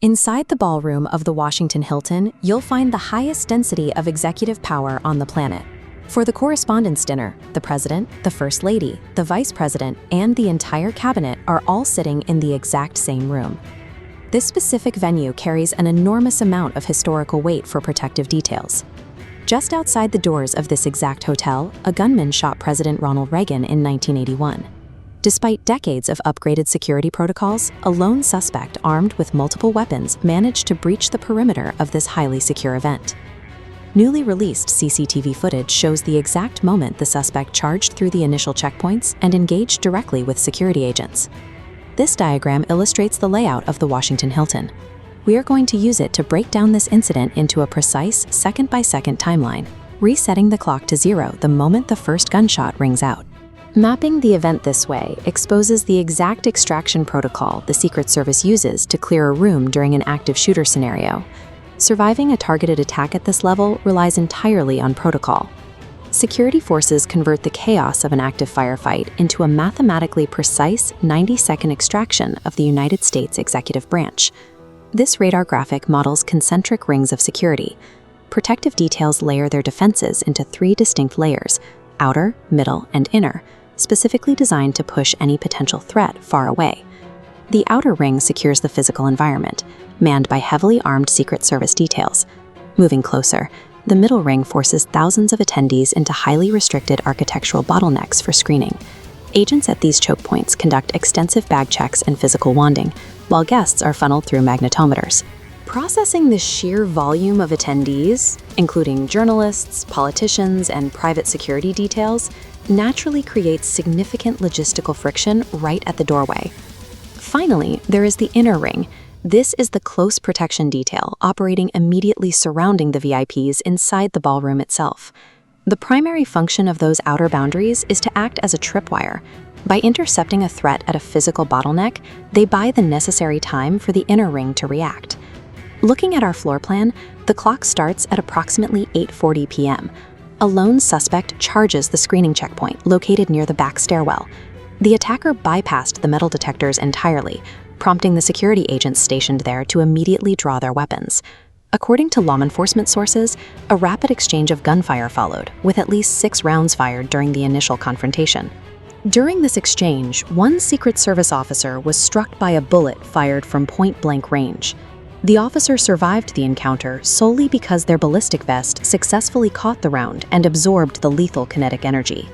Inside the ballroom of the Washington Hilton, you'll find the highest density of executive power on the planet. For the Correspondents' Dinner, the President, the First Lady, the Vice President, and the entire cabinet are all sitting in the exact same room. This specific venue carries an enormous amount of historical weight for protective details. Just outside the doors of this exact hotel, a gunman shot President Ronald Reagan in 1981. Despite decades of upgraded security protocols, a lone suspect armed with multiple weapons managed to breach the perimeter of this highly secure event. Newly released CCTV footage shows the exact moment the suspect charged through the initial checkpoints and engaged directly with security agents. This diagram illustrates the layout of the Washington Hilton. We are going to use it to break down this incident into a precise second-by-second timeline, resetting the clock to 0 the moment the first gunshot rings out. Mapping the event this way exposes the exact extraction protocol the Secret Service uses to clear a room during an active shooter scenario. Surviving a targeted attack at this level relies entirely on protocol. Security forces convert the chaos of an active firefight into a mathematically precise 90-second extraction of the United States executive branch. This radar graphic models concentric rings of security. Protective details layer their defenses into 3 distinct layers: outer, middle, and inner, specifically designed to push any potential threat far away. The outer ring secures the physical environment, manned by heavily armed Secret Service details. Moving closer, the middle ring forces thousands of attendees into highly restricted architectural bottlenecks for screening. Agents at these choke points conduct extensive bag checks and physical wanding, while guests are funneled through magnetometers. Processing the sheer volume of attendees, including journalists, politicians, and private security details, naturally creates significant logistical friction right at the doorway. Finally, there is the inner ring. This is the close protection detail operating immediately surrounding the VIPs inside the ballroom itself. The primary function of those outer boundaries is to act as a tripwire. By intercepting a threat at a physical bottleneck, they buy the necessary time for the inner ring to react. Looking at our floor plan, the clock starts at approximately 8:40 p.m. A lone suspect charges the screening checkpoint located near the back stairwell. The attacker bypassed the metal detectors entirely, prompting the security agents stationed there to immediately draw their weapons. According to law enforcement sources, a rapid exchange of gunfire followed, with at least 6 rounds fired during the initial confrontation. During this exchange, one Secret Service officer was struck by a bullet fired from point-blank range. The officer survived the encounter solely because their ballistic vest successfully caught the round and absorbed the lethal kinetic energy.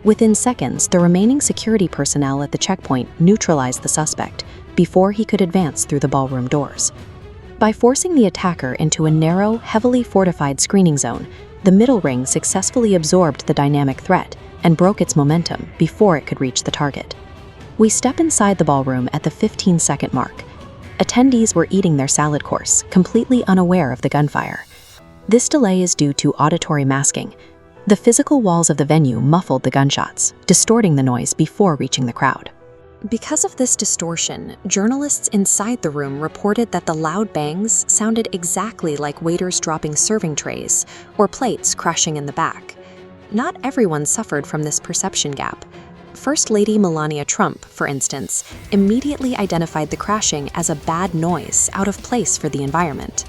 Within seconds, the remaining security personnel at the checkpoint neutralized the suspect before he could advance through the ballroom doors. By forcing the attacker into a narrow, heavily fortified screening zone, the middle ring successfully absorbed the dynamic threat and broke its momentum before it could reach the target. We step inside the ballroom at the 15-second mark. Attendees were eating their salad course, completely unaware of the gunfire. This delay is due to auditory masking. The physical walls of the venue muffled the gunshots, distorting the noise before reaching the crowd. Because of this distortion, journalists inside the room reported that the loud bangs sounded exactly like waiters dropping serving trays or plates crashing in the back. Not everyone suffered from this perception gap. First Lady Melania Trump, for instance, immediately identified the crashing as a bad noise out of place for the environment.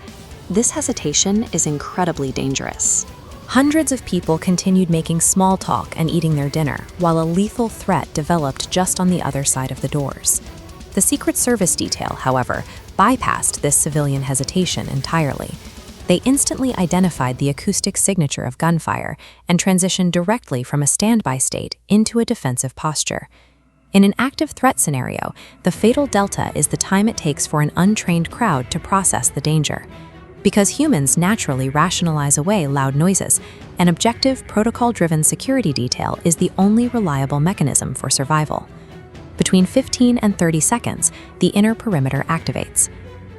This hesitation is incredibly dangerous. Hundreds of people continued making small talk and eating their dinner, while a lethal threat developed just on the other side of the doors. The Secret Service detail, however, bypassed this civilian hesitation entirely. They instantly identified the acoustic signature of gunfire and transitioned directly from a standby state into a defensive posture. In an active threat scenario, the fatal delta is the time it takes for an untrained crowd to process the danger. Because humans naturally rationalize away loud noises, an objective, protocol-driven security detail is the only reliable mechanism for survival. Between 15 and 30 seconds, the inner perimeter activates.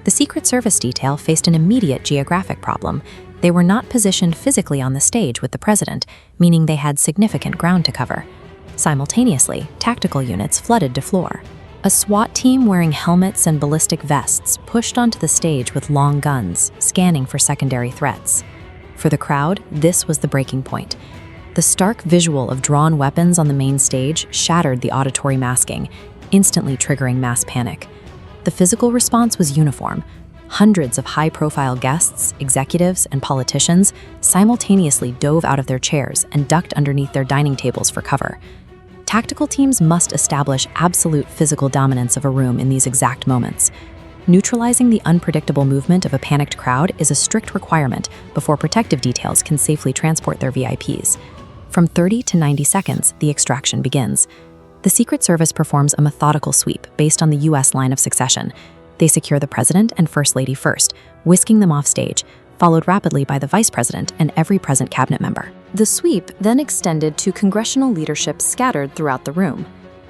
The Secret Service detail faced an immediate geographic problem. They were not positioned physically on the stage with the president, meaning they had significant ground to cover. Simultaneously, tactical units flooded to floor. A SWAT team wearing helmets and ballistic vests pushed onto the stage with long guns, scanning for secondary threats. For the crowd, this was the breaking point. The stark visual of drawn weapons on the main stage shattered the auditory masking, instantly triggering mass panic. The physical response was uniform. Hundreds of high-profile guests, executives, and politicians simultaneously dove out of their chairs and ducked underneath their dining tables for cover. Tactical teams must establish absolute physical dominance of a room in these exact moments. Neutralizing the unpredictable movement of a panicked crowd is a strict requirement before protective details can safely transport their VIPs. From 30 to 90 seconds, the extraction begins. The Secret Service performs a methodical sweep based on the U.S. line of succession. They secure the President and First Lady first, whisking them off stage, followed rapidly by the Vice President and every present cabinet member. The sweep then extended to congressional leadership scattered throughout the room.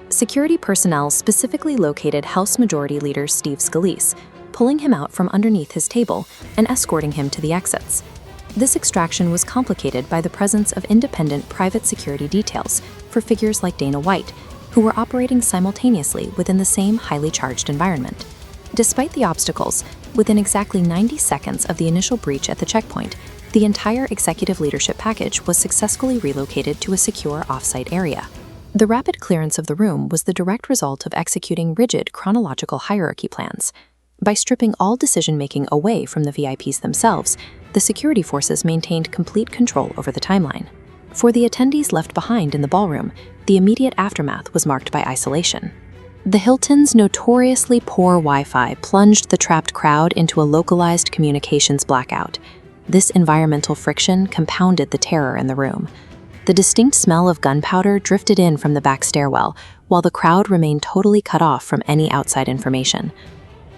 Security personnel specifically located House Majority Leader Steve Scalise, pulling him out from underneath his table and escorting him to the exits. This extraction was complicated by the presence of independent private security details for figures like Dana White, who were operating simultaneously within the same highly charged environment. Despite the obstacles, within exactly 90 seconds of the initial breach at the checkpoint, the entire executive leadership package was successfully relocated to a secure off-site area. The rapid clearance of the room was the direct result of executing rigid chronological hierarchy plans. By stripping all decision-making away from the VIPs themselves, the security forces maintained complete control over the timeline. For the attendees left behind in the ballroom, the immediate aftermath was marked by isolation. The Hilton's notoriously poor Wi-Fi plunged the trapped crowd into a localized communications blackout. This environmental friction compounded the terror in the room. The distinct smell of gunpowder drifted in from the back stairwell, while the crowd remained totally cut off from any outside information.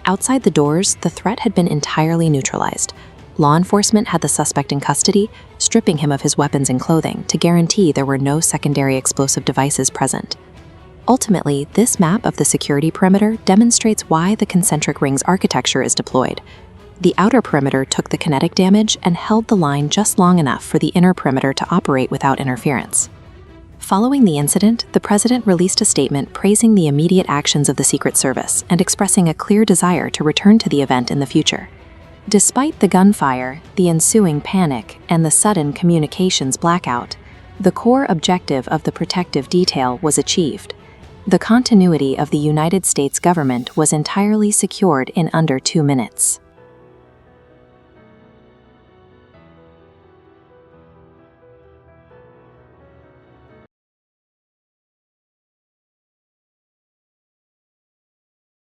Outside the doors, the threat had been entirely neutralized. Law enforcement had the suspect in custody, stripping him of his weapons and clothing to guarantee there were no secondary explosive devices present. Ultimately, this map of the security perimeter demonstrates why the concentric rings architecture is deployed. The outer perimeter took the kinetic damage and held the line just long enough for the inner perimeter to operate without interference. Following the incident, the president released a statement praising the immediate actions of the Secret Service and expressing a clear desire to return to the event in the future. Despite the gunfire, the ensuing panic, and the sudden communications blackout, the core objective of the protective detail was achieved. The continuity of the United States government was entirely secured in under 2 minutes.